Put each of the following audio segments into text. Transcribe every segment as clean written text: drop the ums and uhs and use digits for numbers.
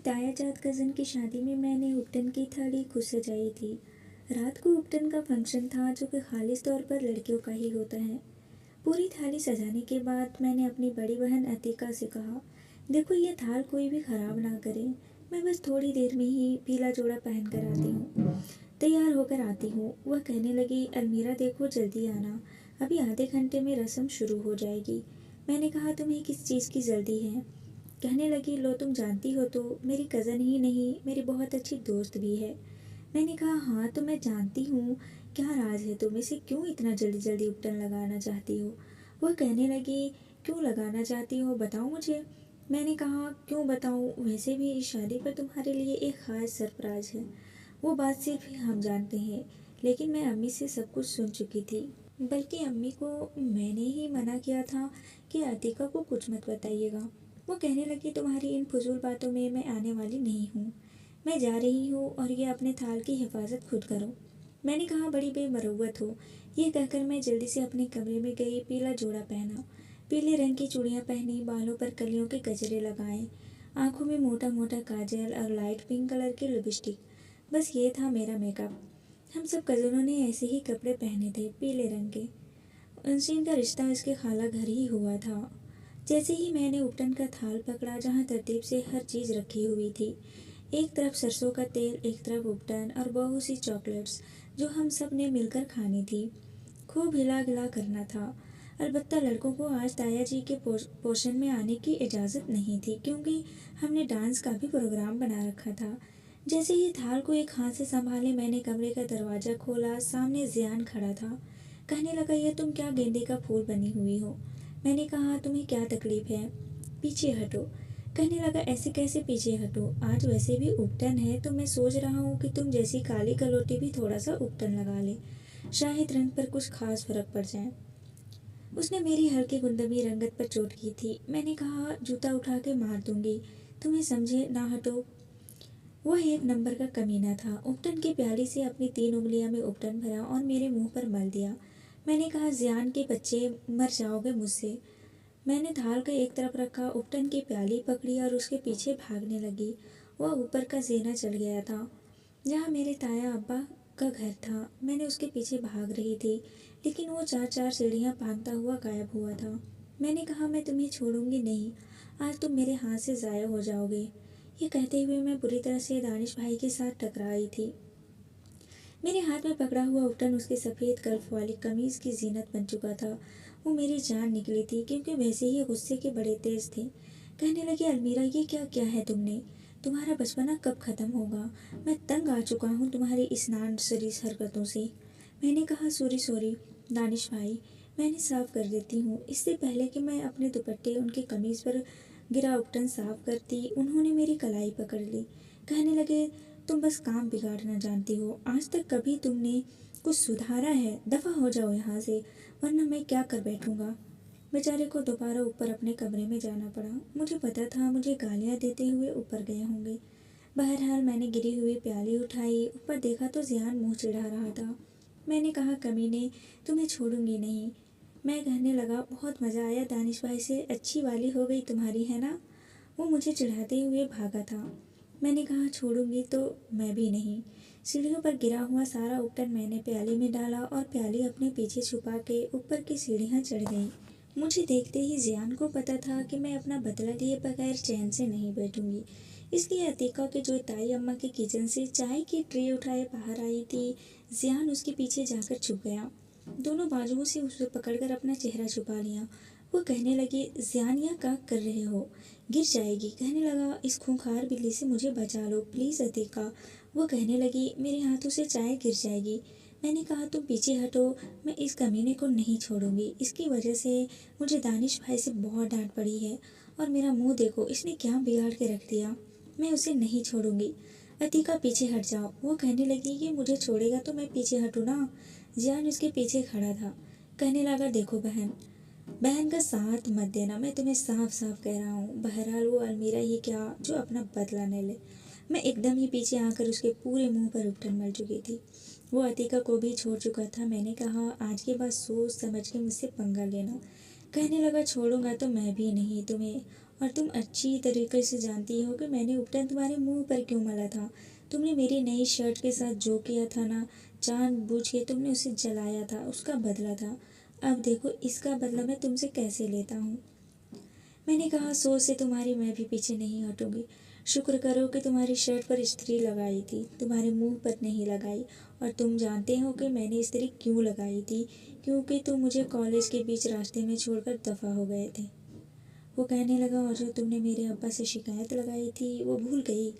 तायाजाद cousin की शादी में मैंने उपटन की थाली खुद सजाई थी। रात को उपटन का फंक्शन था जो कि खालिस तौर पर लड़कियों का ही होता है। पूरी थाली सजाने के बाद मैंने अपनी बड़ी बहन अतिका से कहा, देखो ये थाल कोई भी ख़राब ना करे। मैं बस थोड़ी देर में ही पीला जोड़ा पहन कर आती हूँ, तैयार होकर आती हूँ। वह कहने लगी, अलमीरा देखो जल्दी आना, अभी आधे घंटे में रस्म शुरू हो जाएगी। मैंने कहा, तुम्हें किस चीज़ की जल्दी है? कहने लगी, लो तुम जानती हो तो मेरी कज़न ही नहीं मेरी बहुत अच्छी दोस्त भी है। मैंने कहा, हाँ तो मैं जानती हूँ, क्या राज है तुम इसे क्यों इतना जल्दी जल्दी उपटन लगाना चाहती हो? वह कहने लगी, क्यों लगाना चाहती हो बताओ मुझे। मैंने कहा, क्यों बताऊँ, वैसे भी इस शादी पर तुम्हारे लिए एक ख़ास सरप्राइज़ है। वो बात सिर्फ ही हम जानते हैं, लेकिन मैं अम्मी से सब कुछ सुन चुकी थी। बल्कि अम्मी को मैंने ही मना किया था कि अतिका को कुछ मत बताइएगा। वो कहने लगी, तुम्हारी इन फजूल बातों में मैं आने वाली नहीं हूँ। मैं जा रही हूँ और ये अपने थाल की हिफाजत खुद करो। मैंने कहा, बड़ी बेमरवत हो। ये कहकर मैं जल्दी से अपने कमरे में गई, पीला जोड़ा पहना, पीले रंग की चूड़ियाँ पहनी, बालों पर कलियों के गजरे लगाए, आंखों में मोटा मोटा काजल और लाइट पिंक कलर की लिपस्टिक। बस ये था मेरा मेकअप। हम सब कज़नों ने ऐसे ही कपड़े पहने थे, पीले रंग के। उनसे का रिश्ता इसके खाला घर ही हुआ था। जैसे ही मैंने उपटन का थाल पकड़ा, जहाँ तरतीब से हर चीज़ रखी हुई थी, एक तरफ सरसों का तेल, एक तरफ उपटन और बहुत सी चॉकलेट्स जो हम सब ने मिलकर खानी थी। खूब हिला गिला करना था। अलबत्ता लड़कों को आज ताया जी के पोर्शन में आने की इजाज़त नहीं थी, क्योंकि हमने डांस का भी प्रोग्राम बना रखा था। जैसे ही थाल को एक हाथ से संभाले, मैंने कमरे का दरवाज़ा खोला। सामने जियान खड़ा था। कहने लगा, ये तुम क्या गेंदे का फूल बनी हुई हो? मैंने कहा, तुम्हें क्या तकलीफ है? पीछे हटो। कहने लगा, ऐसे कैसे पीछे हटो? आज वैसे भी उपटन है तो मैं सोच रहा हूँ कि तुम जैसी काली कलोटी भी थोड़ा सा उपटन लगा ले, शायद रंग पर कुछ खास फर्क पड़ जाए। उसने मेरी हल्की गुंदमी रंगत पर चोट की थी। मैंने कहा, जूता उठा के मार दूंगी, तुम्हें समझे ना, हटो। वह एक नंबर का कमीना था। उपटन की प्याली से अपनी 3 उंगलियां में उपटन भरा और मेरे मुंह पर मल दिया। मैंने कहा, जियान के बच्चे, मर जाओगे मुझसे। मैंने थाल का एक तरफ रखा, उपटन की प्याली पकड़ी और उसके पीछे भागने लगी। वह ऊपर का ज़ेना चल गया था, जहाँ मेरे ताया अब्बा का घर था। मैंने उसके पीछे भाग रही थी, लेकिन वो 4-4 सीढ़ियाँ भागता हुआ गायब हुआ था। मैंने कहा, मैं तुम्हें छोड़ूंगी नहीं, आज तुम मेरे हाथ से ज़ाया हो जाओगे। ये कहते हुए मैं बुरी तरह से दानिश भाई के साथ टकराई थी। मेरे हाथ में पकड़ा हुआ उपटन उसके सफ़ेद कल्फ वाली कमीज़ की जीनत बन चुका था। वो मेरी जान निकली थी, क्योंकि वैसे ही गुस्से के बड़े तेज थे। कहने लगे, अलमीरा ये क्या क्या है तुमने? तुम्हारा बचपना कब ख़त्म होगा? मैं तंग आ चुका हूँ तुम्हारी इस नानसरीस हरकतों से। मैंने कहा, सॉरी सॉरी दानिश भाई, मैंने साफ़ कर देती हूँ। इससे पहले कि मैं अपने दुपट्टे उनकी कमीज़ पर गिरा उपटन साफ़ करती, उन्होंने मेरी कलाई पकड़ ली। कहने लगे, तुम बस काम बिगाड़ना जानती हो, आज तक कभी तुमने कुछ सुधारा है? दफ़ा हो जाओ यहाँ से, वरना मैं क्या कर बैठूँगा। बेचारे को दोबारा ऊपर अपने कमरे में जाना पड़ा। मुझे पता था मुझे गालियाँ देते हुए ऊपर गए होंगे। बहरहाल मैंने गिरी हुई प्याली उठाई, ऊपर देखा तो जियान मुँह चिढ़ा रहा था। मैंने कहा, कमीने, तुम्हें छोड़ूंगी नहीं। मैं कहने लगा, बहुत मज़ा आया दानिश भाई से, अच्छी वाली हो गई तुम्हारी, है ना? वो मुझे चिढ़ाते हुए भागा था। मैंने कहा, छोड़ूंगी तो मैं भी नहीं। सीढ़ियों पर गिरा हुआ सारा उपटन मैंने प्याली में डाला और प्याली अपने पीछे छुपा के ऊपर की सीढ़ियाँ चढ़ गई। मुझे देखते ही जियान को पता था कि मैं अपना बदला लिए बगैर चैन से नहीं बैठूंगी। इसलिए अतीका के जो ताई अम्मा के किचन से चाय की ट्रे उठाए बाहर आई थी, जियान उसके पीछे जाकर छुप गया। दोनों बाजुओं से उसे पकड़कर अपना चेहरा छुपा लिया। वो कहने लगी, जियान यह क्या कर रहे हो? गिर जाएगी। कहने लगा, इस खूंखार बिल्ली से मुझे बचा लो प्लीज़ अतीका। वो कहने लगी, मेरे हाथों से चाय गिर जाएगी। मैंने कहा, तुम पीछे हटो, मैं इस कमीने को नहीं छोड़ूंगी। इसकी वजह से मुझे दानिश भाई से बहुत डांट पड़ी है, और मेरा मुंह देखो, इसने क्या बिगाड़ के रख दिया। मैं उसे नहीं छोड़ूंगी। अतीका पीछे हट जाओ। वो कहने लगी कि मुझे छोड़ेगा तो मैं पीछे हटूँ ना। जियान उसके पीछे खड़ा था। कहने लगा, देखो बहन, बहन का साथ मत देना, मैं तुम्हें साफ साफ कह रहा हूँ। बहरहाल वो अलमीरा ही क्या जो अपना बदला न ले। मैं एकदम ही पीछे आकर उसके पूरे मुंह पर उपटन मल चुकी थी। वो अतीका को भी छोड़ चुका था। मैंने कहा, आज के बाद सोच समझ के मुझसे पंगा लेना। कहने लगा, छोड़ूंगा तो मैं भी नहीं तुम्हें, और तुम अच्छी तरीके से जानती हो कि मैंने उपटन तुम्हारे मुंह पर क्यों मला था। तुमने मेरी नई शर्ट के साथ जो किया था ना, जानबूझ के तुमने उसे जलाया था, उसका बदला था। अब देखो इसका बदला मैं तुमसे कैसे लेता हूँ। मैंने कहा, सोच से तुम्हारी मैं भी पीछे नहीं हटूंगी। शुक्र करो कि तुम्हारी शर्ट पर इस्त्री लगाई थी, तुम्हारे मुंह पर नहीं लगाई। और तुम जानते हो कि मैंने इस्त्री क्यों लगाई थी? क्योंकि तुम मुझे कॉलेज के बीच रास्ते में छोड़कर दफा हो गए थे। वो कहने लगा, और जो तुमने मेरे अब्बा से शिकायत लगाई थी वो भूल गई?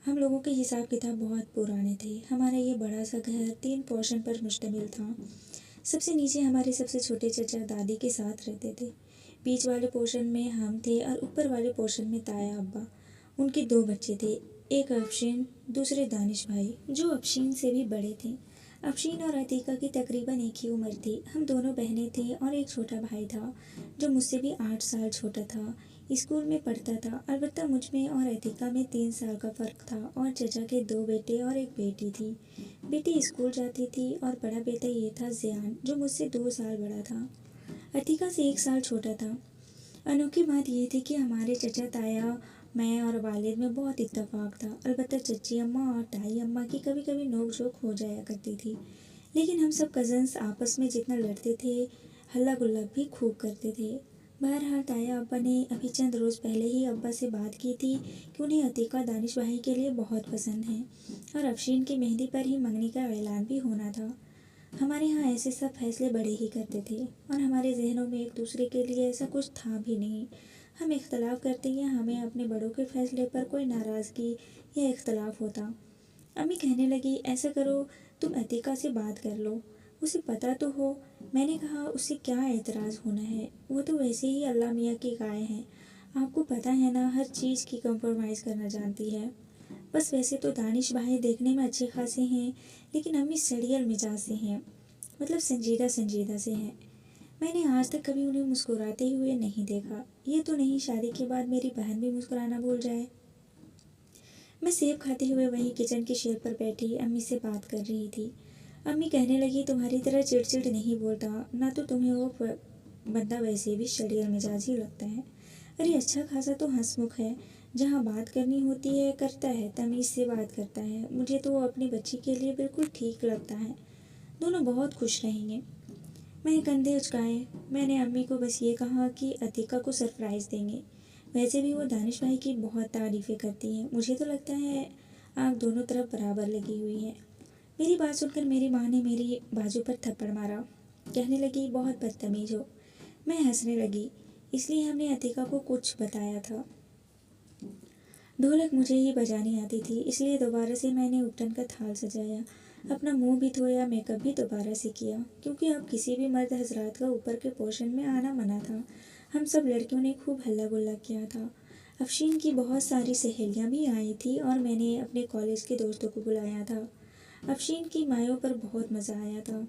हम लोगों के हिसाब किताब बहुत पुराने थे। हमारा ये बड़ा सा घर 3 पोर्शन पर मुश्तमिल था। सबसे नीचे हमारे सबसे छोटे चचा दादी के साथ रहते थे। बीच वाले पोर्शन में हम थे और ऊपर वाले पोर्शन में ताया अब्बा। उनके 2 बच्चे थे, एक अफशीन, दूसरे दानिश भाई, जो अफशीन से भी बड़े थे। अफशीन और अतीका की तकरीबन एक ही उम्र थी। हम दोनों बहनें थीं और एक छोटा भाई था जो मुझसे भी 8 साल छोटा था। स्कूल में पढ़ता था। अलबत्ता मुझ में और अतीका में 3 साल का फ़र्क था। और चचा के 2 बेटे और एक बेटी थी। बेटी स्कूल जाती थी और बड़ा बेटा ये था ज़ियान, जो मुझसे 2 साल बड़ा था। अतीका से 1 साल छोटा था। अनोखी बात यह थी कि हमारे चचा ताया, मैं और वालिद में बहुत इत्तेफाक था। अलबत्ता चच्ची अम्मा और ताई अम्मा की कभी कभी नोक झोंक हो जाया करती थी। लेकिन हम सब कज़न्स आपस में जितना लड़ते थे, हल्ला गुल्ला भी खूब करते थे। बहरहाल ताया अब्बा ने अभी चंद रोज़ पहले ही अब्बा से बात की थी कि उन्हें अतीका दानिश भाई के लिए बहुत पसंद है और अफशीन की मेहंदी पर ही मंगनी का ऐलान भी होना था। हमारे यहाँ ऐसे सब फैसले बड़े ही करते थे और हमारे जहनों में एक दूसरे के लिए ऐसा कुछ था भी नहीं। हम इख्तलाफ करते या हमें अपने बड़ों के फैसले पर कोई नाराज़गी या इख्तलाफ होता। अम्मी कहने लगी, ऐसा करो, तुम अतीका से बात कर लो, उसे पता तो हो। मैंने कहा, उससे क्या एतराज़ होना है, वो तो वैसे ही अल्लाह मियाँ की गाय है। आपको पता है ना, हर चीज़ की कंप्रोमाइज़ करना जानती है। बस वैसे तो दानिश भाई देखने में अच्छे खासे हैं, लेकिन अम्मी सड़ियल मिजाज से हैं, मतलब संजीदा संजीदा से हैं। मैंने आज तक कभी उन्हें मुस्कुराते हुए नहीं देखा। ये तो नहीं शादी के बाद मेरी बहन भी मुस्कुराना भूल जाए। मैं सेब खाते हुए वहीं किचन की शेल्फ पर बैठी अम्मी से बात कर रही थी। अम्मी कहने लगी, तुम्हारी तरह चिड़चिड़ नहीं बोलता, ना तो तुम्हें वो बंदा वैसे भी शरीर मिजाज ही लगता है। अरे अच्छा खासा तो हंसमुख है, जहाँ बात करनी होती है करता है, तमीज़ से बात करता है। मुझे तो वो अपनी बच्ची के लिए बिल्कुल ठीक लगता है। दोनों बहुत खुश रहेंगे। मैंने कंधे उचकाए। मैंने अम्मी को बस ये कहा कि अतीका को सरप्राइज़ देंगे। वैसे भी वो दानिश भाई की बहुत तारीफ़ें करती हैं। मुझे तो लगता है आँख दोनों तरफ बराबर लगी हुई है। मेरी बात सुनकर मेरी माँ ने मेरी बाजू पर थप्पड़ मारा। कहने लगी, बहुत बदतमीज हो। मैं हंसने लगी। इसलिए हमने अतीका को कुछ बताया था। ढोलक मुझे ही बजानी आती थी, इसलिए दोबारा से मैंने उपटन का थाल सजाया, अपना मुंह भी धोया, मेकअप भी दोबारा से किया, क्योंकि अब किसी भी मर्द हजरात का ऊपर के पोर्शन में आना मना था। हम सब लड़कियों ने खूब हल्ला गुल्ला किया था। अफशीन की बहुत सारी सहेलियां भी आई थी और मैंने अपने कॉलेज के दोस्तों को बुलाया था। अफशीन की मायों पर बहुत मज़ा आया था।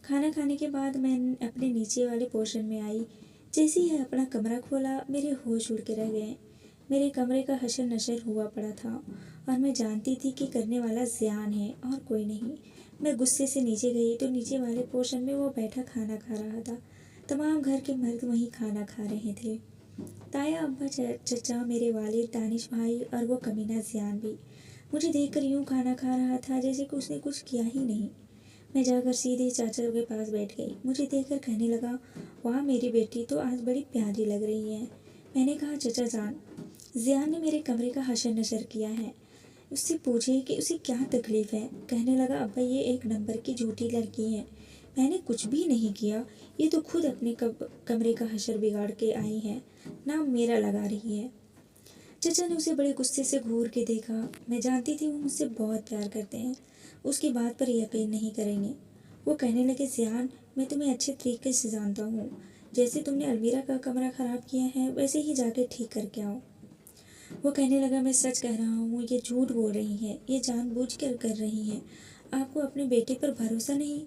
खाना खाने के बाद मैं अपने नीचे वाले पोर्शन में आई। जैसे ही अपना कमरा खोला, मेरे होश उड़ के रह गए। मेरे कमरे का हशर नशर हुआ पड़ा था और मैं जानती थी कि करने वाला ज़ियान है और कोई नहीं। मैं गुस्से से नीचे गई तो नीचे वाले पोर्शन में वो बैठा खाना खा रहा था। तमाम घर के मर्द वहीं खाना खा रहे थे। ताया अब्बा, चचा, मेरे वालिद, दानिश भाई और वो कमीना ज़ियान भी। मुझे देखकर यूं खाना खा रहा था जैसे कि उसने कुछ किया ही नहीं। मैं जाकर सीधे चाचा के पास बैठ गई। मुझे देखकर कहने लगा, वाह मेरी बेटी तो आज बड़ी प्यारी लग रही है। मैंने कहा, चचा जान, ज़ियान ने मेरे कमरे का हशर नशर किया है, उससे पूछे कि उसे क्या तकलीफ़ है। कहने लगा, अब्बा ये एक नंबर की झूठी लड़की है, मैंने कुछ भी नहीं किया, ये तो खुद अपने कमरे का हशर बिगाड़ के आई है, नाम मेरा लगा रही है। चचा ने उसे बड़े गुस्से से घूर के देखा। मैं जानती थी वो मुझसे बहुत प्यार करते हैं, उसकी बात पर यकीन नहीं करेंगे। वो कहने लगे, ज़ियान, मैं तुम्हें अच्छे तरीके से जानता हूँ, जैसे तुमने अलमीरा का कमरा ख़राब किया है वैसे ही जाके ठीक करके आओ। वो कहने लगा, मैं सच कह रहा हूँ, ये झूठ बोल रही है, ये जानबूझकर कर रही है, आपको अपने बेटे पर भरोसा नहीं?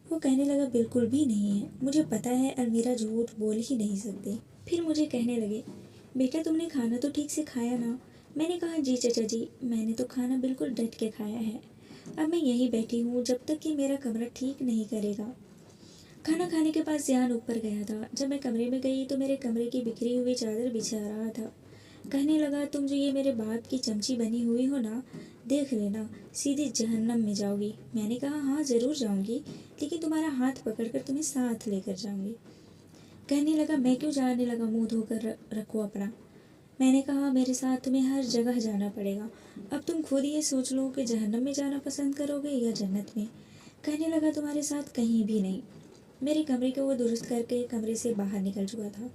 वो कहने लगा, बिल्कुल भी नहीं है, मुझे पता है अलमीरा झूठ बोल ही नहीं सकती। फिर मुझे कहने लगे, बेटा तुमने खाना तो ठीक से खाया ना? मैंने कहा, जी चचा जी, मैंने तो खाना बिल्कुल डट के खाया है। अब मैं यहीं बैठी हूँ जब तक कि मेरा कमरा ठीक नहीं करेगा। खाना खाने के पास ध्यान ऊपर गया था। जब मैं कमरे में गई तो मेरे कमरे की बिखरी हुई चादर बिछा रहा था। कहने लगा, तुम जो ये मेरे बाप की चमची बनी हुई हो ना, देख लेना सीधी जहन्नम में जाओगी। मैंने कहा, हाँ ज़रूर जाऊंगी, लेकिन तुम्हारा हाथ पकड़कर तुम्हें साथ लेकर जाऊंगी। कहने लगा, मैं क्यों जाने लगा, मुंह धोकर रखो अपना। मैंने कहा, मेरे साथ तुम्हें हर जगह जाना पड़ेगा। अब तुम खुद ये सोच लो कि जहन्नम में जाना पसंद करोगे या जन्नत में। कहने लगा, तुम्हारे साथ कहीं भी नहीं। मेरे कमरे को वो दुरुस्त करके कमरे से बाहर निकल चुका था।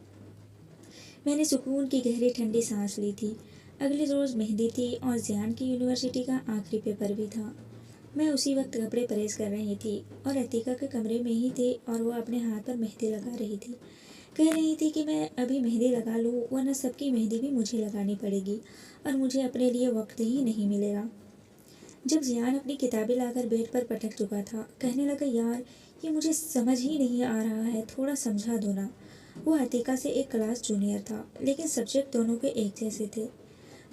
मैंने सुकून की गहरी ठंडी सांस ली थी। अगले रोज़ मेहंदी थी और जियान की यूनिवर्सिटी का आखिरी पेपर भी था। मैं उसी वक्त कपड़े प्रेस कर रही थी और अतीका के कमरे में ही थे और वह अपने हाथ पर मेहंदी लगा रही थी। कह रही थी कि मैं अभी मेहंदी लगा लूँ, वरना सबकी मेहंदी भी मुझे लगानी पड़ेगी और मुझे अपने लिए वक्त ही नहीं मिलेगा। जब जियान अपनी किताबें लाकर बेड पर पटक चुका था, कहने लगा, यार ये मुझे समझ ही नहीं आ रहा है, थोड़ा समझा दो ना। वो अतीका से एक क्लास जूनियर था, लेकिन सब्जेक्ट दोनों के एक जैसे थे।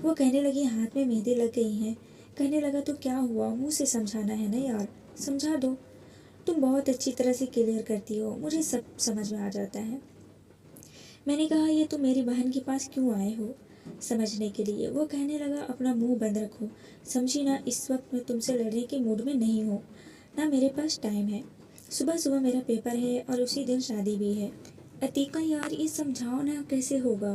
वो कहने लगी, हाथ में मेहंदी लग गई है। कहने लगा, तो क्या हुआ, मुँह से समझाना है ना यार, समझा दो। तुम बहुत अच्छी तरह से क्लियर करती हो, मुझे सब समझ में आ जाता है। मैंने कहा, ये तुम मेरी बहन के पास क्यों आए हो, समझने के लिए। वो कहने लगा, अपना मुंह बंद रखो, समझी ना, इस वक्त मैं तुमसे लड़ने के मूड में नहीं हूँ, ना मेरे पास टाइम है। सुबह सुबह मेरा पेपर है और उसी दिन शादी भी है। अतीका यार, ये समझाओ ना, कैसे होगा।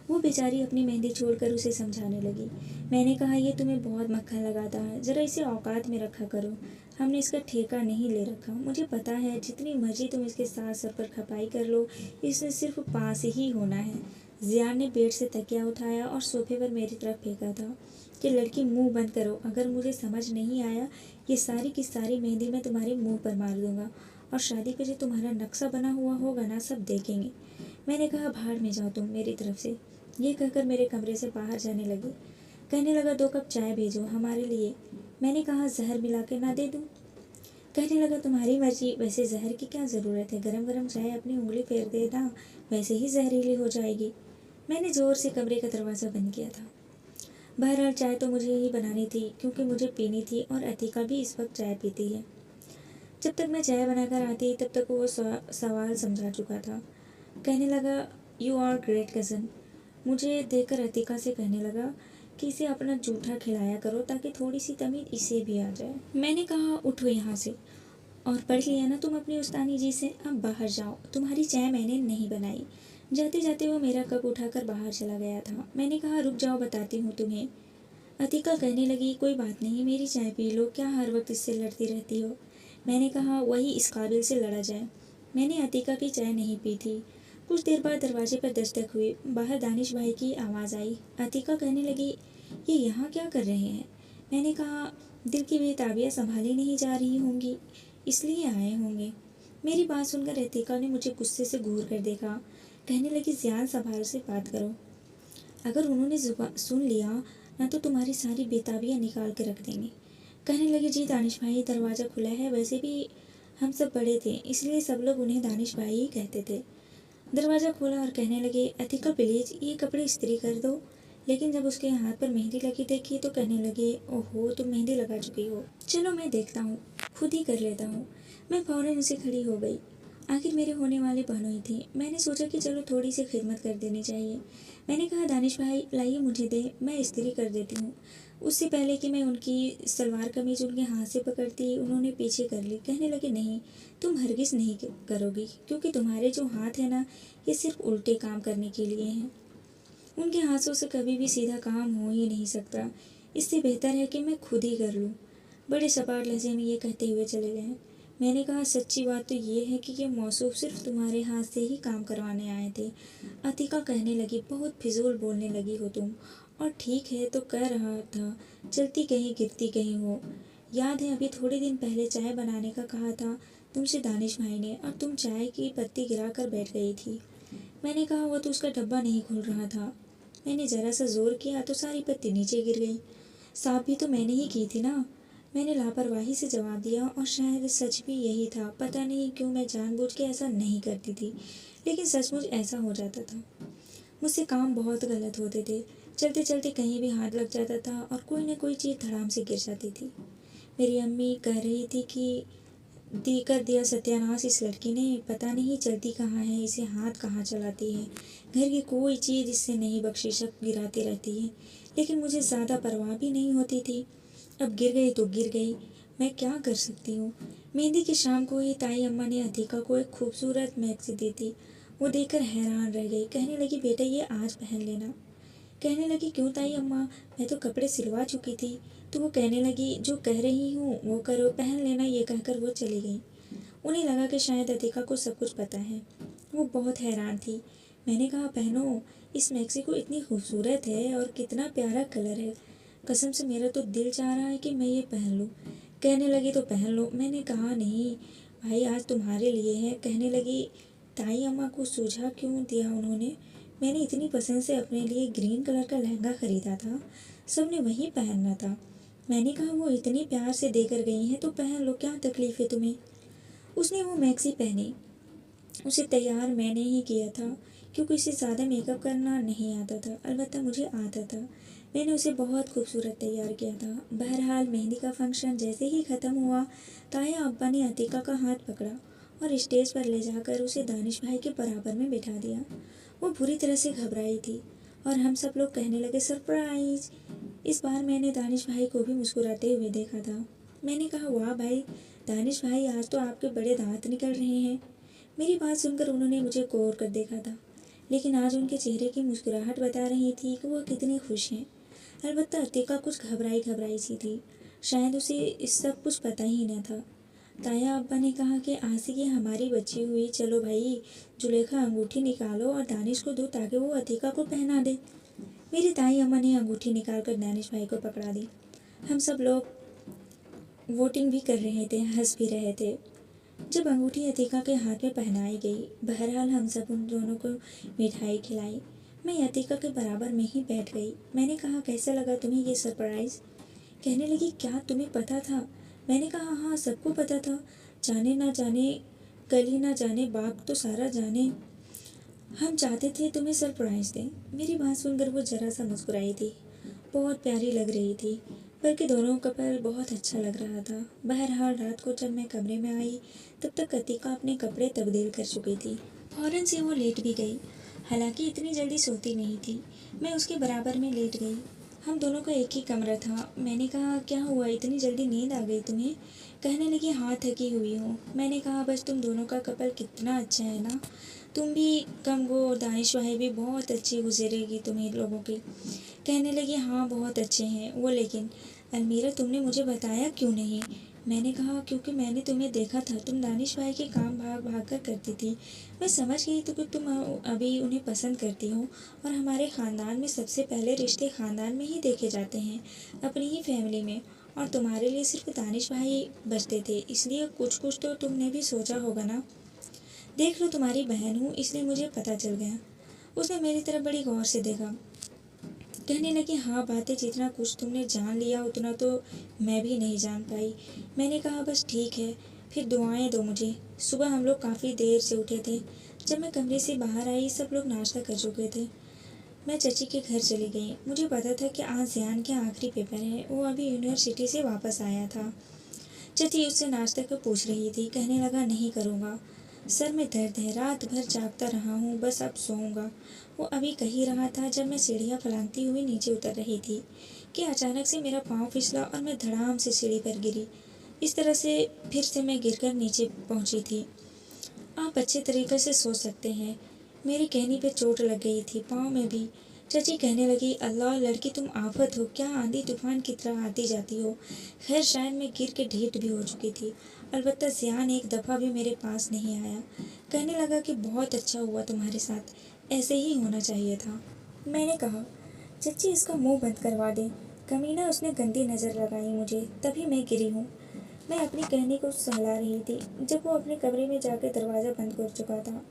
वो बेचारी अपनी मेहंदी छोड़कर उसे समझाने लगी। मैंने कहा, ये तुम्हें बहुत मक्खन लगाता है, ज़रा इसे औकात में रखा करो। हमने इसका ठेका नहीं ले रखा। मुझे पता है जितनी मर्जी तुम इसके साथ सर पर खपाई कर लो, इसने सिर्फ पास ही होना है। जियान ने बेड से तकिया उठाया और सोफे पर मेरी तरफ फेंका था कि लड़की, मुंह बंद करो, अगर मुझे समझ नहीं आया ये सारी की सारी मेहंदी मैं तुम्हारे मुंह पर मार दूंगा और शादी पे जो तुम्हारा नक्शा बना हुआ होगा ना, सब देखेंगे। मैंने कहा, भाड़ में जाओ तुम मेरी तरफ से। ये कहकर मेरे कमरे से बाहर जाने लगी। कहने लगा, 2 कप चाय भेजो हमारे लिए। मैंने कहा, जहर मिला के ना दे दूँ। कहने लगा, तुम्हारी मर्जी, वैसे जहर की क्या ज़रूरत है, गरम गरम चाय अपनी उंगली फेर देना, वैसे ही जहरीली हो जाएगी। मैंने ज़ोर से कमरे का दरवाज़ा बंद किया था। बहरहाल चाय तो मुझे ही बनानी थी, क्योंकि मुझे पीनी थी और अतीका भी इस वक्त चाय पीती है। जब तक मैं चाय बनाकर आती तब तक वो सवाल समझा चुका था। कहने लगा, यू आर ग्रेट कज़न। मुझे देखकर अतीका से कहने लगा कि इसे अपना जूठा खिलाया करो ताकि थोड़ी सी तमीज़ इसे भी आ जाए। मैंने कहा, उठो यहाँ से, और पढ़ लिया ना तुम अपनी उस्तानी जी से, अब बाहर जाओ, तुम्हारी चाय मैंने नहीं बनाई। जाते जाते वो मेरा कप उठाकर बाहर चला गया था। मैंने कहा, रुक जाओ, बताती हूँ तुम्हें। अतीका कहने लगी, कोई बात नहीं, मेरी चाय पी लो, क्या हर वक्त इससे लड़ती रहती हो। मैंने कहा, वही इस काबिल से लड़ा जाए। मैंने अतीका की चाय नहीं पी थी। कुछ देर बाद दरवाजे पर दस्तक हुई। बाहर दानिश भाई की आवाज़ आई। अतीका कहने लगी, ये यहाँ क्या कर रहे हैं। मैंने कहा, दिल की बेताबियाँ संभाली नहीं जा रही होंगी, इसलिए आए होंगे। मेरी बात सुनकर अतीका ने मुझे गुस्से से घूर कर देखा। कहने लगी, ज़्यान संभाल से बात करो, अगर उन्होंने सुन लिया ना तो तुम्हारी सारी बेताबियाँ निकाल के रख देंगे। कहने लगी, जी दानिश भाई, दरवाज़ा खुला है, वैसे भी हम सब बड़े थे इसलिए सब लोग उन्हें दानिश भाई ही कहते थे। दरवाज़ा खोला और कहने लगे, अतिका प्लीज़ ये कपड़े इस्त्री कर दो। लेकिन जब उसके हाथ पर मेहंदी लगी देखी तो कहने लगे, ओहो, तुम मेहंदी लगा चुकी हो, चलो मैं देखता हूँ, खुद ही कर लेता हूँ। मैं फ़ौरन उसे खड़ी हो गई। आखिर मेरे होने वाले बहनोई थी। मैंने सोचा कि चलो थोड़ी सी खिदमत कर देनी चाहिए। मैंने कहा, दानिश भाई लाइए मुझे दे, मैं इस्त्री कर देती हूँ। उससे पहले कि मैं उनकी सलवार कमीज उनके हाथ से पकड़ती, उन्होंने पीछे कर ली। कहने लगे, नहीं, तुम हरगिज़ नहीं करोगी, क्योंकि तुम्हारे जो हाथ है ना, ये सिर्फ उल्टे काम करने के लिए हैं। उनके हाथों से कभी भी सीधा काम हो ही नहीं सकता। इससे बेहतर है कि मैं खुद ही कर लूँ। बड़े सपाट लहजे में ये कहते हुए चले गए। मैंने कहा, सच्ची बात तो ये है कि ये मौसूफ सिर्फ तुम्हारे हाथ से ही काम करवाने आए थे। अतीका कहने लगी, बहुत फिजूल बोलने लगी हो तुम। और ठीक है तो कह रहा था, चलती कहीं गिरती कहीं हो। याद है अभी थोड़े दिन पहले चाय बनाने का कहा था तुमसे दानिश भाई ने, और तुम चाय की पत्ती गिरा कर बैठ गई थी। मैंने कहा, वो तो उसका डब्बा नहीं खुल रहा था। मैंने ज़रा सा जोर किया तो सारी पत्ती नीचे गिर गई। साफ भी तो मैंने ही की थी ना। मैंने लापरवाही से जवाब दिया, और शायद सच भी यही था। पता नहीं क्यों मैं जानबूझ के ऐसा नहीं करती थी, लेकिन सचमुच ऐसा हो जाता था। मुझसे काम बहुत गलत होते थे। चलते चलते कहीं भी हाथ लग जाता था और कोई न कोई चीज़ धड़ाम से गिर जाती थी। मेरी अम्मी कह रही थी कि दी कर दिया सत्यानाश इस लड़की ने। पता नहीं चलती कहाँ है, इसे हाथ कहाँ चलाती है। घर की कोई चीज़ इससे नहीं बख्शी, सब गिराती रहती है। लेकिन मुझे ज़्यादा परवाह भी नहीं होती थी। अब गिर गई तो गिर गई, मैं क्या कर सकती हूँ। मेहंदी की शाम को ही ताई अम्मा ने अतिका को एक खूबसूरत मैक्सी दी थी। वो देखकर हैरान रह गई। कहने लगी, बेटा ये आज पहन लेना। कहने लगी, क्यों ताई अम्मा, मैं तो कपड़े सिलवा चुकी थी। तो वो कहने लगी, जो कह रही हूँ वो करो, पहन लेना। ये कहकर वो चली गई। उन्हें लगा कि शायद अतिका को सब कुछ पता है। वो बहुत हैरान थी। मैंने कहा, पहनो, इस मैक्सी को इतनी खूबसूरत है और कितना प्यारा कलर है। कसम से मेरा तो दिल चाह रहा है कि मैं ये पहन लूँ। कहने लगी, तो पहन लो। मैंने कहा, नहीं भाई, आज तुम्हारे लिए है। कहने लगी, ताई अम्मा को सूझा क्यों दिया उन्होंने। मैंने इतनी पसंद से अपने लिए ग्रीन कलर का लहंगा खरीदा था, सबने वही पहनना था। मैंने कहा, वो इतनी प्यार से देकर गई हैं तो पहन लो, क्या तकलीफ़ है तुम्हें। उसने वो मैक्सी पहनी। उसे तैयार मैंने ही किया था, क्योंकि उसे ज़्यादा मेकअप करना नहीं आता था। अलबत्ता मुझे आता था। मैंने उसे बहुत खूबसूरत तैयार किया था। बहरहाल मेहंदी का फंक्शन जैसे ही ख़त्म हुआ, ताया अब्बा ने अतिका का हाथ पकड़ा और स्टेज पर ले जाकर उसे दानिश भाई के बराबर में बिठा दिया। वो बुरी तरह से घबराई थी और हम सब लोग कहने लगे, सरप्राइज़। इस बार मैंने दानिश भाई को भी मुस्कुराते हुए देखा था। मैंने कहा, वाह भाई दानिश भाई, आज तो आपके बड़े दांत निकल रहे हैं। मेरी बात सुनकर उन्होंने मुझे गौर कर देखा था, लेकिन आज उनके चेहरे की मुस्कुराहट बता रही थी कि वह कितने खुश हैं। अलबत्ता अतिका कुछ घबराई घबराई सी थी। शायद उसे इस सब कुछ पता ही न था। ताया अब्बा ने कहा कि आज से ये हमारी बच्ची हुई। चलो भाई, जुलेखा अंगूठी निकालो और दानिश को दो ताकि वो अतिका को पहना दे। मेरी ताई अम्मा ने अंगूठी निकाल कर दानिश भाई को पकड़ा दी। हम सब लोग वोटिंग भी कर रहे थे, हंस भी रहे थे। जब अंगूठी अतिका के हाथ में पहनाई गई, बहरहाल हम सब उन दोनों को मिठाई खिलाई। मैं अतिका के बराबर में ही बैठ गई। मैंने कहा, कैसा लगा तुम्हें ये सरप्राइज़। कहने लगी, क्या तुम्हें पता था। मैंने कहा, हाँ सबको पता था। जाने ना जाने, कली ना जाने, बाप तो सारा जाने। हम चाहते थे तुम्हें सरप्राइज़ दें। मेरी बात सुनकर वो जरा सा मुस्कुराई थी। बहुत प्यारी लग रही थी, बल्कि दोनों का पल बहुत अच्छा लग रहा था। बहरहाल रात को जब मैं कमरे में आई, तब तक अतिका अपने कपड़े तब्दील कर चुकी थी। फौरन से वो लेट भी गई। हालांकि इतनी जल्दी सोती नहीं थी। मैं उसके बराबर में लेट गई। हम दोनों का एक ही कमरा था। मैंने कहा, क्या हुआ, इतनी जल्दी नींद आ गई तुम्हें। कहने लगी, हाँ थकी हुई हूँ। मैंने कहा, बस तुम दोनों का कपल कितना अच्छा है ना। तुम भी कम गो और दानिश भाई भी बहुत अच्छी गुजरेगी तुम्हें लोगों की। कहने लगी, हाँ बहुत अच्छे हैं वो, लेकिन अलमीरा तुमने मुझे बताया क्यों नहीं। मैंने कहा, क्योंकि मैंने तुम्हें देखा था, तुम दानिश भाई के काम भाग भाग कर करती थी। मैं समझ गई तो कि तुम अभी उन्हें पसंद करती हो, और हमारे ख़ानदान में सबसे पहले रिश्ते ख़ानदान में ही देखे जाते हैं, अपनी ही फैमिली में। और तुम्हारे लिए सिर्फ दानिश भाई बचते थे, इसलिए कुछ कुछ तो तुमने भी सोचा होगा ना। देख लो, तुम्हारी बहन हूँ इसलिए मुझे पता चल गया। उसने मेरी तरफ बड़ी गौर से देखा। कहने लगी, हाँ बातें जितना कुछ तुमने जान लिया उतना तो मैं भी नहीं जान पाई। मैंने कहा, बस ठीक है, फिर दुआएं दो मुझे। सुबह हम लोग काफ़ी देर से उठे थे। जब मैं कमरे से बाहर आई, सब लोग नाश्ता कर चुके थे। मैं चची के घर चली गई। मुझे पता था कि आज ज़ियान के आखिरी पेपर है। वो अभी यूनिवर्सिटी से वापस आया था। चची उससे नाश्ते को पूछ रही थी। कहने लगा, नहीं करूँगा, सर में दर्द है, रात भर जागता रहा हूँ, बस अब सोऊंगा। वो अभी कह ही रहा था जब मैं सीढ़ियाँ फलांगती हुई नीचे उतर रही थी कि अचानक से मेरा पाँव फिसला और मैं धड़ाम से सीढ़ी पर गिरी। इस तरह से फिर से मैं गिरकर नीचे पहुँची थी। आप अच्छे तरीके से सोच सकते हैं, मेरी कहनी पे चोट लग गई थी, पाँव में भी। चाची कहने लगी, अल्लाह लड़की तुम आफत हो क्या, आंधी तूफान की तरह आती जाती हो। खैर शायद मैं गिर के ढीठ भी हो चुकी थी। अलबत्ता ज़ियान एक दफ़ा भी मेरे पास नहीं आया। कहने लगा कि बहुत अच्छा हुआ तुम्हारे साथ, ऐसे ही होना चाहिए था। मैंने कहा, चच्ची इसका मुंह बंद करवा दे, कमीना उसने गंदी नज़र लगाई मुझे, तभी मैं गिरी हूँ। मैं अपनी कहनी को सहला रही थी जब वो अपने कमरे में जाकर दरवाज़ा बंद कर चुका था।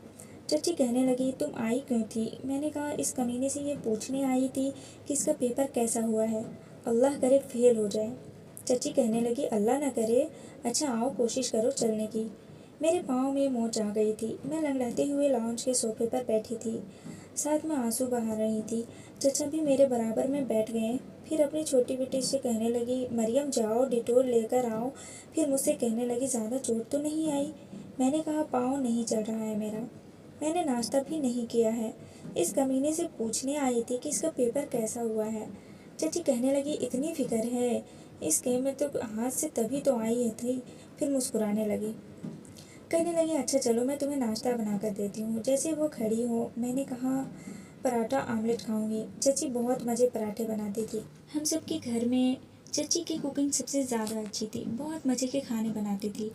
चच्ची कहने लगी, तुम आई क्यों थी। मैंने कहा, इस कमीने से ये पूछने आई थी कि इसका पेपर कैसा हुआ है, अल्लाह करे फेल हो जाए। चच्ची कहने लगी, अल्लाह ना करे। अच्छा आओ कोशिश करो चलने की। मेरे पाँव में मोच आ गई थी। मैं लंगड़ाते हुए लाउंज के सोफे पर बैठी थी। साथ में आंसू बहा रही थी। चचा भी मेरे बराबर में बैठ गए। फिर अपनी छोटी बेटी से कहने लगी, मरियम जाओ डिटोल लेकर आओ। फिर मुझसे कहने लगी, ज़्यादा चोट तो नहीं आई? मैंने कहा, पाँव नहीं चल रहा है मेरा। मैंने नाश्ता भी नहीं किया है। इस कमीने से पूछने आई थी कि इसका पेपर कैसा हुआ है। चाची कहने लगी, इतनी फिक्र है इसके में तो हाथ से तभी तो आई है थी। फिर मुस्कुराने लगी, कहने लगी, अच्छा चलो मैं तुम्हें नाश्ता बना कर देती हूँ। जैसे वो खड़ी हो मैंने कहा, पराठा आमलेट खाऊंगी। चची बहुत मज़े पराठे बनाती थी। हम सबके घर में चची की कुकिंग सबसे ज़्यादा अच्छी थी। बहुत मज़े के खाने बनाती थी।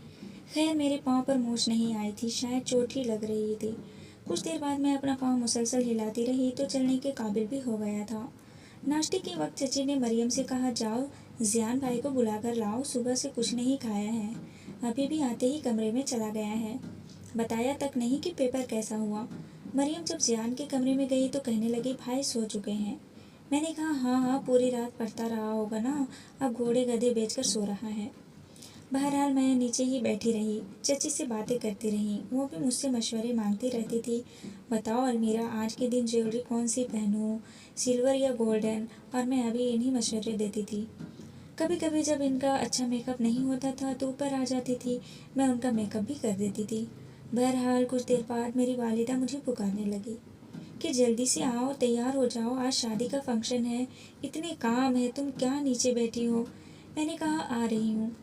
खैर मेरे पाँव पर मोच नहीं आई थी, शायद चोट ही लग रही थी। कुछ देर बाद मैं अपना पाँव मुसलसल हिलाती रही तो चलने के काबिल भी हो गया था। नाश्ते के वक्त चची ने मरियम से कहा, जाओ जियान भाई को बुला कर लाओ, सुबह से कुछ नहीं खाया है, अभी भी आते ही कमरे में चला गया है। बताया तक नहीं कि पेपर कैसा हुआ। मरियम जब जियान के कमरे में गई तो कहने लगी, भाई सो चुके हैं? मैंने कहा, हाँ हाँ, पूरी रात पढ़ता रहा होगा ना, अब घोड़े गधे बेचकर सो रहा है। बहरहाल मैं नीचे ही बैठी रही, चची से बातें करती रही। वो भी मुझसे मशवरे मांगती रहती थी, बताओ अलमीरा आज के दिन ज्वेलरी कौन सी पहनूं, सिल्वर या गोल्डन, और मैं अभी इन्हीं मशवरे देती थी। कभी कभी जब इनका अच्छा मेकअप नहीं होता था तो ऊपर आ जाती थी, मैं उनका मेकअप भी कर देती थी। बहरहाल कुछ देर बाद मेरी वालिदा मुझे पुकारने लगी कि जल्दी से आओ, तैयार हो जाओ, आज शादी का फंक्शन है, इतने काम है, तुम क्या नीचे बैठी हो? मैंने कहा, आ रही हूँ।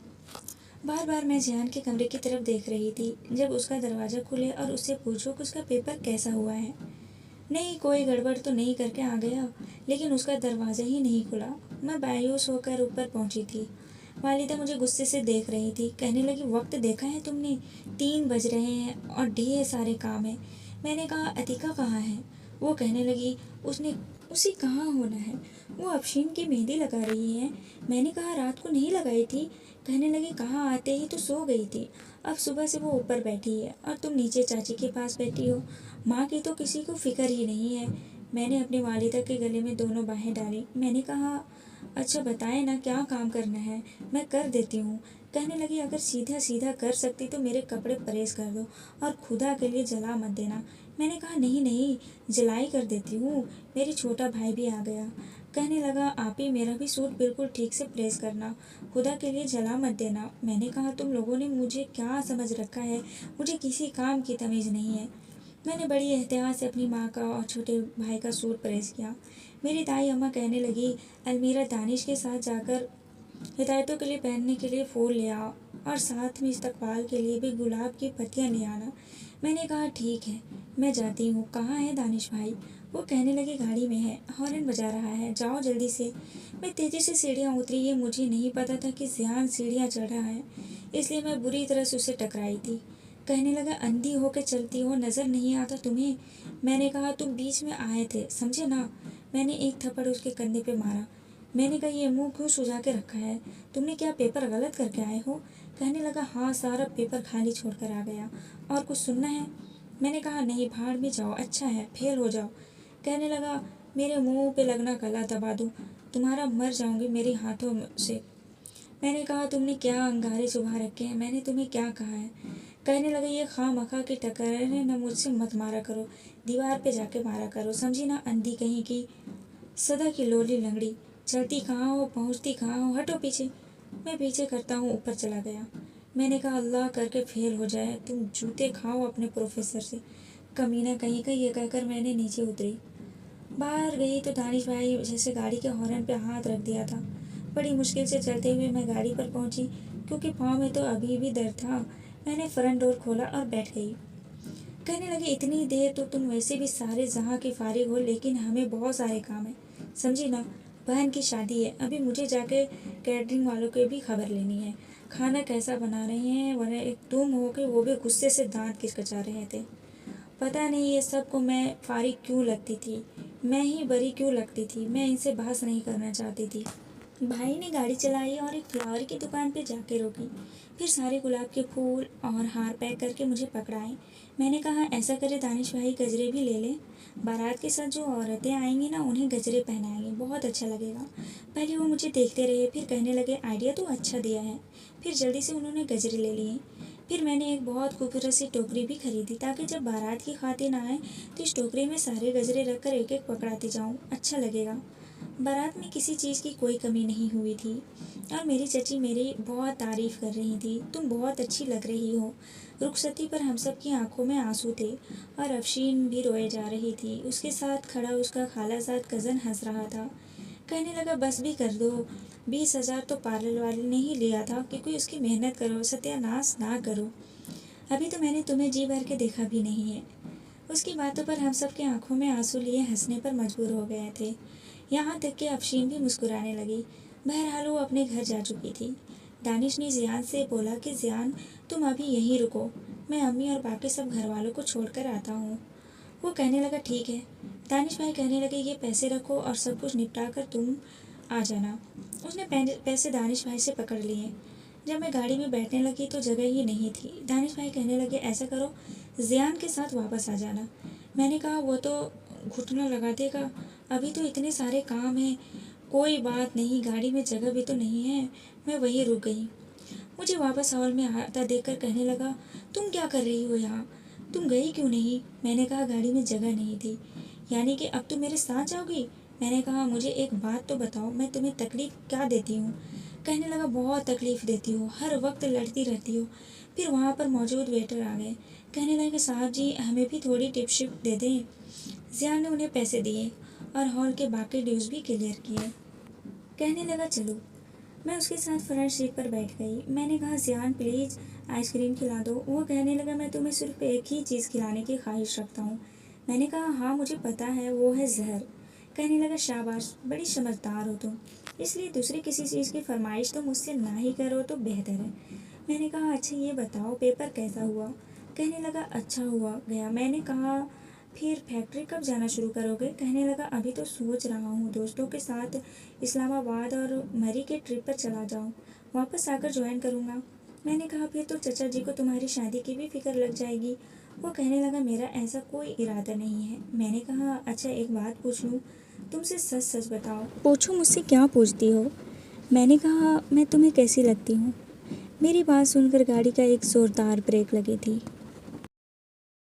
बार बार मैं जियान के कमरे की तरफ देख रही थी। जब उसका दरवाज़ा खुले और उससे पूछो कि उसका पेपर कैसा हुआ है। नहीं, कोई गड़बड़ तो नहीं करके आ गया, लेकिन उसका दरवाज़ा ही नहीं खुला। मैं मायूस होकर ऊपर पहुंची थी। वालिदा मुझे गुस्से से देख रही थी। कहने लगी, वक्त देखा है तुमने? 3 बज रहे हैं और ढेर सारे काम है। मैंने कहा, अतिका कहाँ है? वो कहने लगी, उसने उसे कहाँ होना है, वो अफशीन की मेहंदी लगा रही है। मैंने कहा, रात को नहीं लगाई थी? कहने लगी, कहाँ, आते ही तो सो गई थी। अब सुबह से वो ऊपर बैठी है और तुम नीचे चाची के पास बैठी हो। माँ की तो किसी को फिक्र ही नहीं है। मैंने अपनी वालिदा के गले में दोनों बाहें डाली। मैंने कहा, अच्छा बताए ना क्या काम करना है, मैं कर देती हूँ। कहने लगी, अगर सीधा सीधा कर सकती तो मेरे कपड़े प्रेस कर दो और खुदा के लिए जला मत देना। मैंने कहा, नहीं नहीं, जलाई कर देती हूँ। मेरी छोटा भाई भी आ गया। कहने लगा, आप ही मेरा भी सूट बिल्कुल ठीक से प्रेस करना, खुदा के लिए जला मत देना। मैंने कहा, तुम लोगों ने मुझे क्या समझ रखा है, मुझे किसी काम की तमीज़ नहीं है। मैंने बड़ी एहतियात से अपनी माँ का और छोटे भाई का सूट प्रेस किया। मेरी दाई अम्मा कहने लगी, अलमीरा दानिश के साथ जाकर हिदायतों के लिए पहनने के लिए फूल ले आओ और साथ में इस्तकबाल के लिए भी गुलाब की पत्तियाँ ले आना। मैंने कहा, ठीक है, मैं जाती हूँ। कहाँ है दानिश भाई? वो कहने लगी, गाड़ी में है, हॉर्न बजा रहा है, जाओ जल्दी से। मैं तेज़ी से सीढ़ियाँ उतरी। ये मुझे नहीं पता था कि ज़ियान सीढ़ियाँ चढ़ रहा है, इसलिए मैं बुरी तरह से उसे टकराई थी। कहने लगा, अंधी होकर चलती हो, नज़र नहीं आता तुम्हें? मैंने कहा, तुम बीच में आए थे, समझे ना? मैंने एक थप्पड़ उसके कंधे पे मारा। मैंने कहा, ये मुंह क्यों सुझा के रखा है? तुमने क्या पेपर गलत करके आए हो? कहने लगा, हाँ, सारा पेपर खाली छोड़ कर आ गया। और कुछ सुनना है? मैंने कहा, नहीं, भाड़ में जाओ, अच्छा है, फेल हो जाओ। कहने लगा, मेरे मुंह पे लगना गला दबा दूँ, तुम्हारा मर जाऊंगी मेरे हाथों से। मैंने कहा, तुमने क्या अंगारे चुभा रखे हैं, मैंने तुम्हें क्या कहा है? कहने लगे, ये खामखा की टक्कर है ना, मुझसे मत मारा करो, दीवार पे जाके मारा करो, समझी ना, अंधी कहीं की, सदा की लोली लंगड़ी, चलती कहाँ हो, पहुँचती कहाँ हो, हटो पीछे। मैं पीछे करता हूँ ऊपर चला गया। मैंने कहा, अल्लाह करके फेल हो जाए, तुम जूते खाओ अपने प्रोफेसर से, कमीना कहीं का। ये कहकर मैंने नीचे उतरी। बाहर गई तो दानिश भाई जैसे गाड़ी के हॉर्न पे हाथ रख दिया था। बड़ी मुश्किल से चलते हुए मैं गाड़ी पर पहुंची, क्योंकि पाँव में तो अभी भी दर्द था। मैंने फ्रंट डोर खोला और बैठ गई। कहने लगी, इतनी देर तो तुम वैसे भी सारे जहाँ की फारिग हो, लेकिन हमें बहुत सारे काम है, समझी ना? बहन की शादी है, अभी मुझे जाके कैटरिंग वालों की भी खबर लेनी है, खाना कैसा बना रहे हैं। वरना एक तुम हो के वो भी गुस्से से दांत किचकिचा रहे थे। पता नहीं ये सब को मैं फारिग क्यों लगती थी, मैं ही बरी क्यों लगती थी। मैं इनसे बहस नहीं करना चाहती थी। भाई ने गाड़ी चलाई और एक फ्लावर की दुकान पे जाके रोकी। फिर सारे गुलाब के फूल और हार पैक करके मुझे पकड़ाए। मैंने कहा, ऐसा करे दानिश भाई, गजरे भी ले लें। बारात के साथ जो औरतें आएंगी ना, उन्हें गजरे पहनाएंगे, बहुत अच्छा लगेगा। पहले वो मुझे देखते रहे, फिर कहने लगे, आइडिया तो अच्छा दिया है। फिर जल्दी से उन्होंने गजरे ले लिए। फिर मैंने एक बहुत खूबसूरत सी टोकरी भी खरीदी ताकि जब बारात की खातिन आए तो इस टोकरी में सारे गजरे रखकर एक एक पकड़ाती जाऊं, अच्छा लगेगा। बारात में किसी चीज़ की कोई कमी नहीं हुई थी और मेरी चची मेरी बहुत तारीफ कर रही थी, तुम बहुत अच्छी लग रही हो। रुखसती पर हम सब की आंखों में आंसू थे और अफशीन भी रोए जा रही थी। उसके साथ खड़ा उसका खालाजाद कज़न हंस रहा था, कहने लगा बस भी कर दो, 20,000 तो पार्लर वाले ने ही लिया था, क्योंकि उसकी मेहनत करो, सत्यानाश ना करो। अभी तो मैंने तुम्हें जी भर के देखा भी नहीं है। उसकी बातों पर हम सब की आंखों में आंसू लिए हंसने पर मजबूर हो गए थे, यहाँ तक कि अफशीन भी मुस्कुराने लगी। बहरहाल वो अपने घर जा चुकी थी। दानिश ने जियान से बोला कि जियान, तुम अभी यहीं रुको, मैं अम्मी और बाकी सब घर वालों को छोड़कर आता हूँ। वो कहने लगा ठीक है। दानिश भाई कहने लगे ये पैसे रखो और सब कुछ निपटा कर तुम आ जाना। उसने पैसे दानिश भाई से पकड़ लिए। जब मैं गाड़ी में बैठने लगी तो जगह ही नहीं थी। दानिश भाई कहने लगे ऐसा करो, जियान के साथ वापस आ जाना। मैंने कहा वो तो घुटना लगा देगा, अभी तो इतने सारे काम हैं। कोई बात नहीं, गाड़ी में जगह भी तो नहीं है। मैं वहीं रुक गई। मुझे वापस हॉल में आता देखकर कहने लगा तुम क्या कर रही हो यहाँ, तुम गई क्यों नहीं। मैंने कहा गाड़ी में जगह नहीं थी। यानी कि अब तुम मेरे साथ जाओगी। मैंने कहा मुझे एक बात तो बताओ, मैं तुम्हें तकलीफ़ क्या देती हूँ। कहने लगा बहुत तकलीफ़ देती हो, हर वक्त लड़ती रहती हो। फिर वहाँ पर मौजूद वेटर आ गए, कहने लगे साहब जी हमें भी थोड़ी टिप शिप दे दें। जियान ने उन्हें पैसे दिए और हॉल के बाकी ड्यूज़ भी क्लियर किए। कहने लगा चलो। मैं उसके साथ फ्रंट सीट पर बैठ गई। मैंने कहा जियान प्लीज़ आइसक्रीम खिला दो। वो कहने लगा मैं तुम्हें सिर्फ एक ही चीज़ खिलाने की ख्वाहिश रखता हूँ। मैंने कहा हाँ मुझे पता है, वो है जहर। कहने लगा शाबाश, बड़ी समझदार हो तुम, इसलिए दूसरी किसी चीज़ की फरमाइश तो मुझसे ना ही करो तो बेहतर है। मैंने कहा अच्छा ये बताओ पेपर कैसा हुआ। कहने लगा अच्छा हुआ गया। मैंने कहा फिर फैक्ट्री कब जाना शुरू करोगे। कहने लगा अभी तो सोच रहा हूँ दोस्तों के साथ इस्लामाबाद और मरी के ट्रिप पर चला जाऊँ, वापस आकर ज्वाइन करूँगा। मैंने कहा फिर तो चचा जी को तुम्हारी शादी की भी फिक्र लग जाएगी। वो कहने लगा मेरा ऐसा कोई इरादा नहीं है। मैंने कहा अच्छा एक बात पूछ लूँ, तुमसे सच सच बताओ। पूछो मुझसे क्या पूछती हो। मैंने कहा मैं तुम्हें कैसी लगती हूँ। मेरी बात सुनकर गाड़ी का एक जोरदार ब्रेक लगी थी।